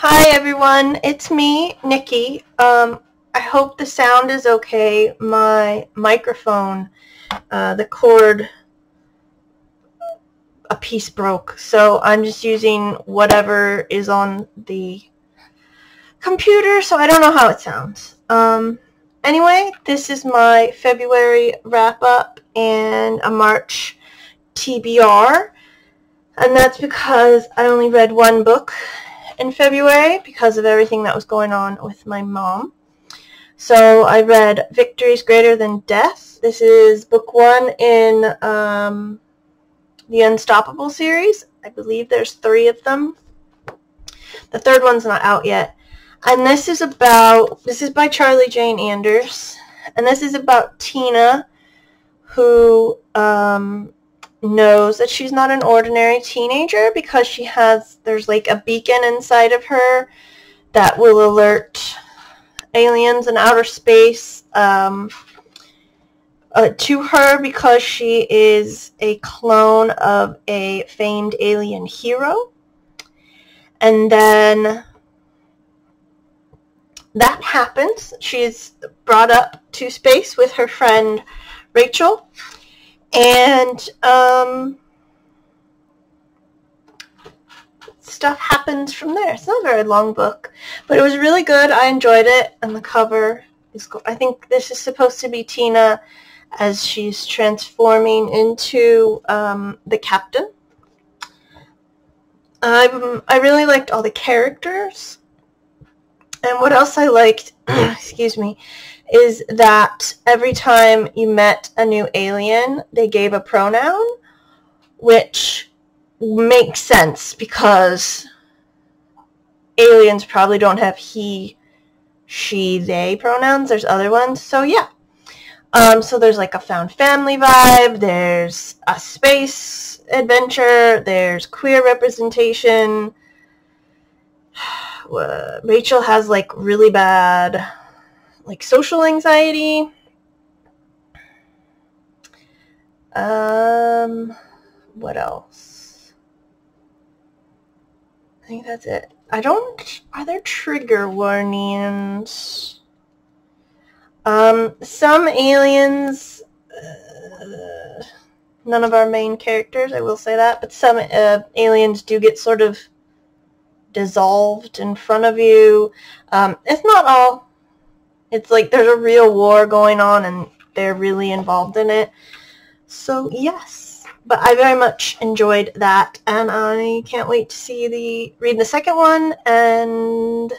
Hi everyone, it's me, Nikki. I hope the sound is okay. My microphone, the cord, a piece broke, so I'm just using whatever is on the computer, so I don't know how it sounds. Anyway, this is my February wrap-up and a March TBR, and that's because I only read one book in February because of everything that was going on with my mom. So I read Victories Greater Than Death. This is book one in the Unstoppable series. I believe there's 3 of them. The third one's not out yet. And this is by Charlie Jane Anders. And this is about Tina, who knows that she's not an ordinary teenager because there's like a beacon inside of her that will alert aliens in outer space to her because she is a clone of a famed alien hero. And then that happens. She's brought up to space with her friend Rachel. And stuff happens from there. It's not a very long book, but it was really good. I enjoyed it, and the cover is cool. I think this is supposed to be Tina as she's transforming into the captain. I really liked all the characters. And what else I liked, excuse me, is that every time you met a new alien, they gave a pronoun, which makes sense because aliens probably don't have he, she, they pronouns. There's other ones. So yeah. So there's like a found family vibe. There's a space adventure. There's queer representation. Rachel has like really bad like social anxiety. What else? I think that's it. Are there trigger warnings? Some aliens, none of our main characters, I will say that, but some aliens do get sort of dissolved in front of you. It's not all. It's like there's a real war going on and they're really involved in it. So yes, but I very much enjoyed that, and I can't wait to read the second one, and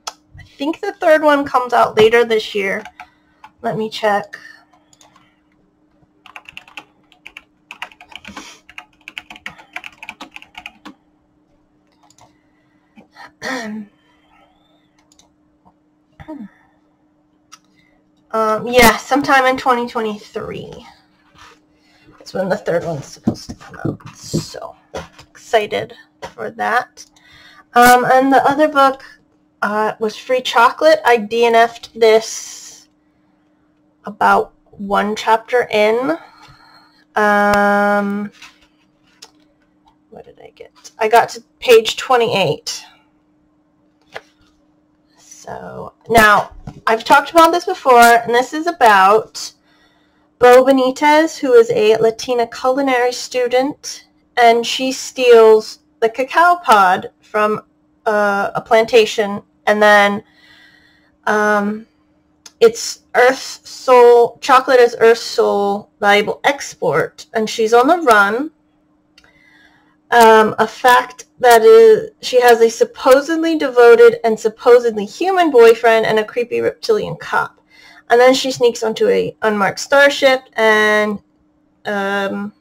I think the third one comes out later this year. Let me check. Yeah, sometime in 2023. That's when the third one's supposed to come out. So excited for that. And the other book was Free Chocolate. I DNF'd this about 1 chapter in. What did I get? I got to page 28. So now, I've talked about this before, and this is about Bo Benitez, who is a Latina culinary student, and she steals the cacao pod from a plantation, and then it's Earth's sole, chocolate is Earth's sole valuable export, and she's on the run. A fact that is, she has a supposedly devoted and supposedly human boyfriend and a creepy reptilian cop. And then she sneaks onto a unmarked starship, and it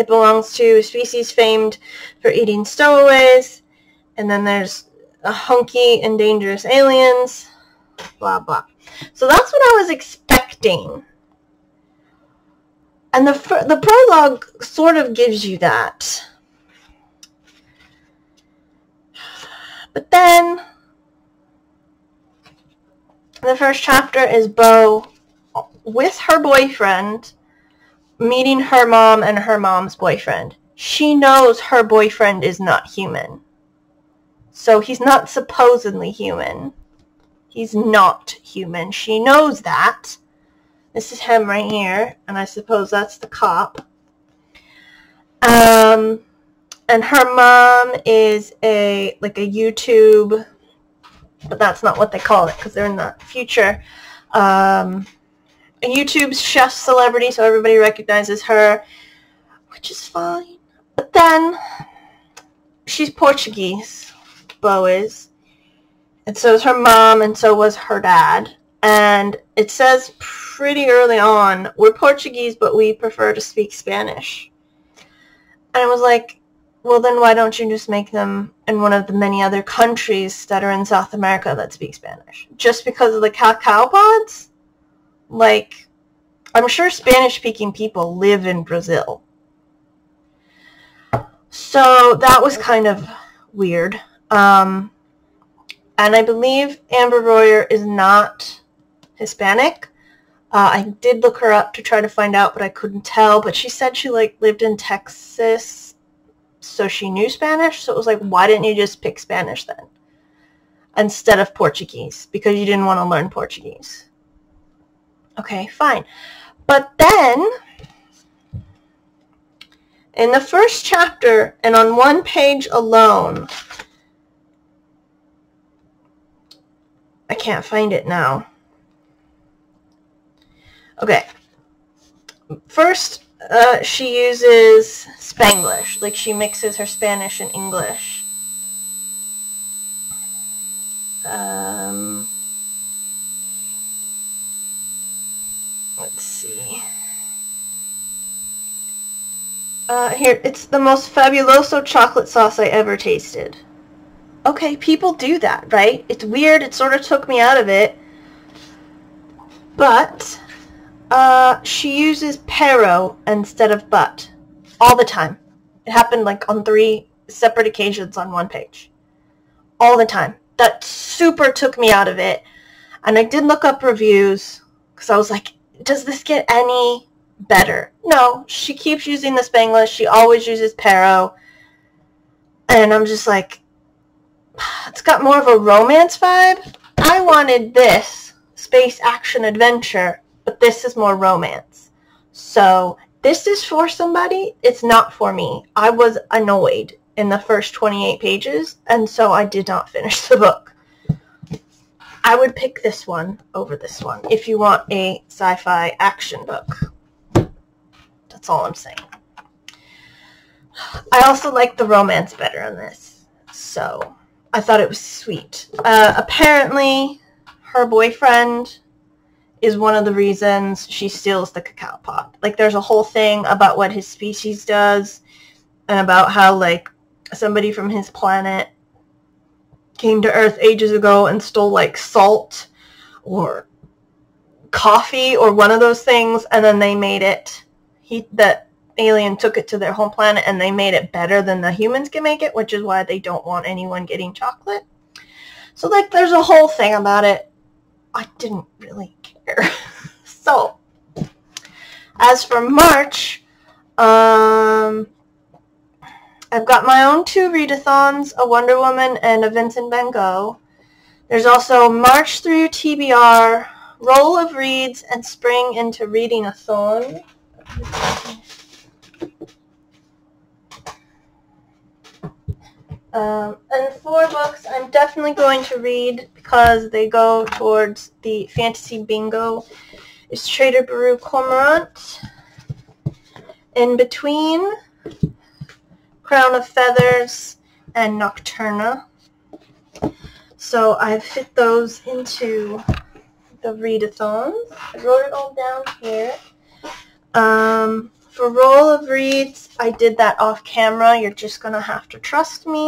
belongs to a species famed for eating stowaways. And then there's a hunky and dangerous aliens, blah, blah. So that's what I was expecting. And the prologue sort of gives you that. But then the first chapter is Bo with her boyfriend meeting her mom and her mom's boyfriend. She knows her boyfriend is not human. So he's not supposedly human. He's not human. She knows that. This is him right here, and I suppose that's the cop. And her mom is a YouTube, but that's not what they call it because they're in the future. A YouTube chef celebrity, so everybody recognizes her, which is fine. But then she's Portuguese, Bo is, and so is her mom, and so was her dad. And it says pretty early on, we're Portuguese, but we prefer to speak Spanish. And I was like, well, then why don't you just make them in one of the many other countries that are in South America that speak Spanish? Just because of the cacao pods? Like, I'm sure Spanish-speaking people live in Brazil. So that was kind of weird. And I believe Amber Royer is not Hispanic. I did look her up to try to find out, but I couldn't tell. But she said she lived in Texas, so she knew Spanish. So it was like, why didn't you just pick Spanish then instead of Portuguese? Because you didn't want to learn Portuguese. Okay, fine. But then in the first chapter, and on one page alone, I can't find it now. Okay. First, she uses Spanglish. Like, she mixes her Spanish and English. Let's see. Here, it's the most fabuloso chocolate sauce I ever tasted. Okay, people do that, right? It's weird. It sort of took me out of it. But she uses pero instead of but all the time. It happened like on 3 separate occasions on one page. All the time. That super took me out of it. And I did look up reviews because I was like, does this get any better? No, she keeps using the Spanglish. She always uses pero. And I'm just like, it's got more of a romance vibe. I wanted this space action adventure, but this is more romance. So this is for somebody. It's not for me. I was annoyed in the first 28 pages, and so I did not finish the book. I would pick this one over this one if you want a sci-fi action book. That's all I'm saying. I also like the romance better in this, so I thought it was sweet. Apparently, her boyfriend is one of the reasons she steals the cacao pod. Like, there's a whole thing about what his species does, and about how, like, somebody from his planet came to Earth ages ago and stole, like, salt or coffee or one of those things, and then they made it. That alien took it to their home planet, and they made it better than the humans can make it, which is why they don't want anyone getting chocolate. So, like, there's a whole thing about it. I didn't really care. So, as for March, I've got my own 2 readathons, a Wonder Woman and a Vincent Van Gogh. There's also March through TBR, Roll of Reads, and Spring into Reading-a-thon. And 4 books I'm definitely going to read because they go towards the fantasy bingo is Trader Baru Cormorant. In between, Crown of Feathers and Nocturna. So I've fit those into the readathons. I wrote it all down here. For Roll of Reads, I did that off camera. You're just going to have to trust me.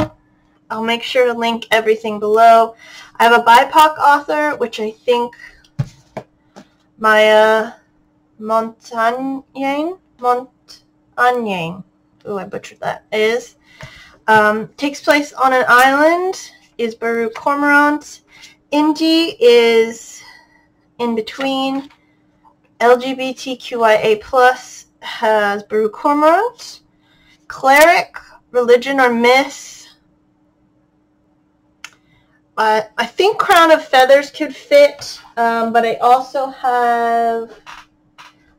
I'll make sure to link everything below. I have a BIPOC author, which I think Maya Montaigne, ooh, I butchered that, is. Takes place on an island, is Baru Cormorant. Indie is in between. LGBTQIA+, has Baru Cormorant. Cleric, Religion or Myth, I think Crown of Feathers could fit, but I also have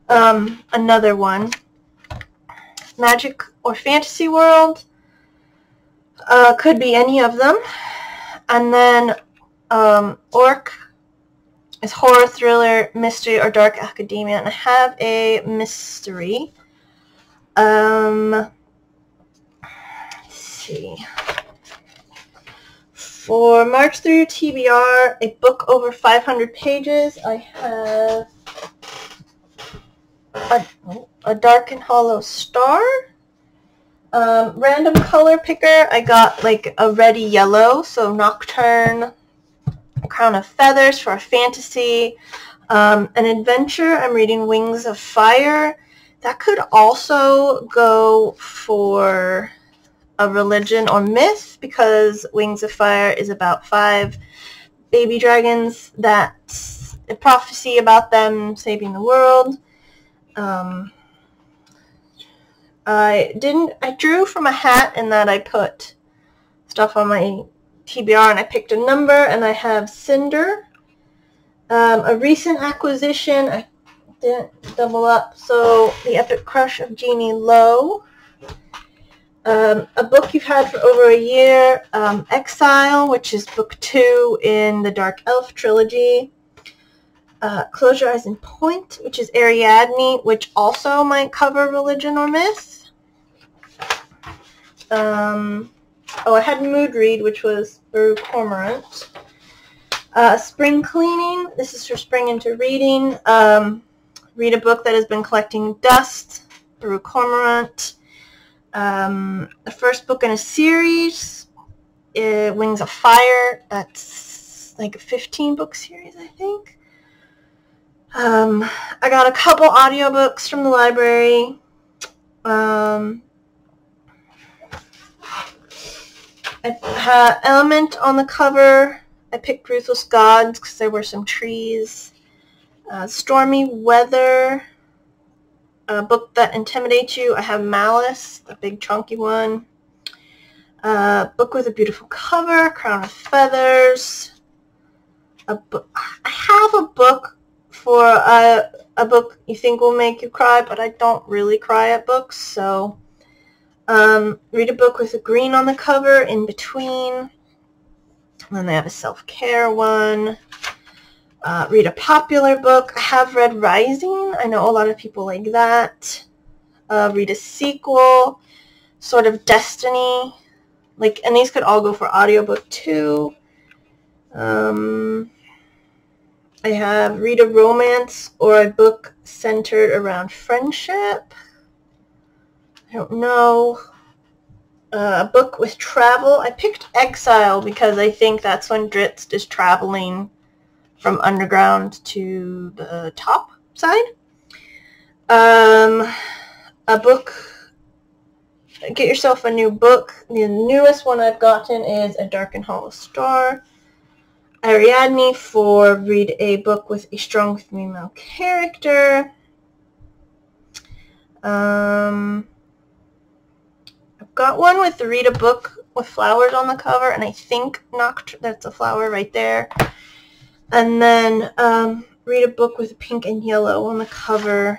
another one, Magic or Fantasy World. Could be any of them. And then Orc is horror, thriller, mystery, or dark academia. And I have a mystery. Let's see. For March through TBR, a book over 500 pages, I have a Dark and Hollow Star. Random color picker, I got like a reddy yellow, so Nocturne, Crown of Feathers for a fantasy. An adventure, I'm reading Wings of Fire. That could also go for a religion or myth, because Wings of Fire is about 5 baby dragons, that's a prophecy about them saving the world. I drew from a hat in that I put stuff on my TBR and I picked a number, and I have Cinder. A recent acquisition, I didn't double up, so The Epic Crush of Jeannie Lowe. A book you've had for over a year, Exile, which is book 2 in the Dark Elf trilogy. Close Your Eyes and Point, which is Ariadne, which also might cover religion or myth. I had Mood Read, which was Baru Cormorant. Spring Cleaning, this is for spring into reading. Read a book that has been collecting dust, Baru Cormorant. The first book in a series, Wings of Fire, that's like a 15-book series, I think. I got a couple audiobooks from the library. I had Element on the cover. I picked Ruthless Gods because there were some trees. Stormy Weather, a book that intimidates you. I have Malice, the big chunky one. Book with a beautiful cover, Crown of Feathers. I have a book for a book you think will make you cry, but I don't really cry at books, so read a book with a green on the cover in between. And then they have a self-care one. Read a popular book. I have read Rising. I know a lot of people like that. Read a sequel, Sort of Destiny. And these could all go for audiobook too. I have read a romance or a book centered around friendship. I don't know. A book with travel. I picked Exile because I think that's when Drizzt is traveling from underground to the top side. A book. Get yourself a new book. The newest one I've gotten is A Dark and Hollow Star. Ariadne for read a book with a strong female character. I've got one with read a book with flowers on the cover, and I think that's a flower right there. And then read a book with pink and yellow on the cover.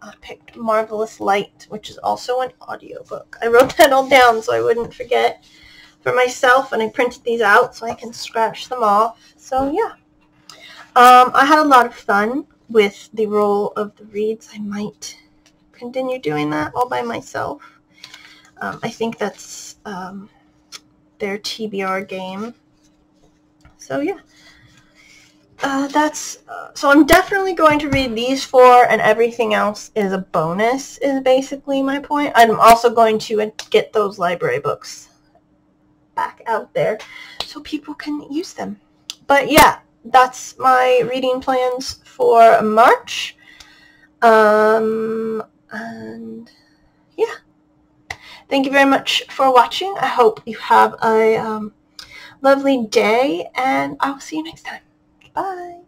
I picked Marvelous Light, which is also an audiobook. I wrote that all down so I wouldn't forget for myself, and I printed these out so I can scratch them off. So yeah, I had a lot of fun with the roll of the reads. I might continue doing that all by myself. I think that's their TBR game. So yeah, so I'm definitely going to read these 4, and everything else is a bonus, is basically my point. I'm also going to get those library books back out there so people can use them. But yeah, that's my reading plans for March. And yeah, thank you very much for watching. I hope you have a lovely day, and I'll see you next time. Bye.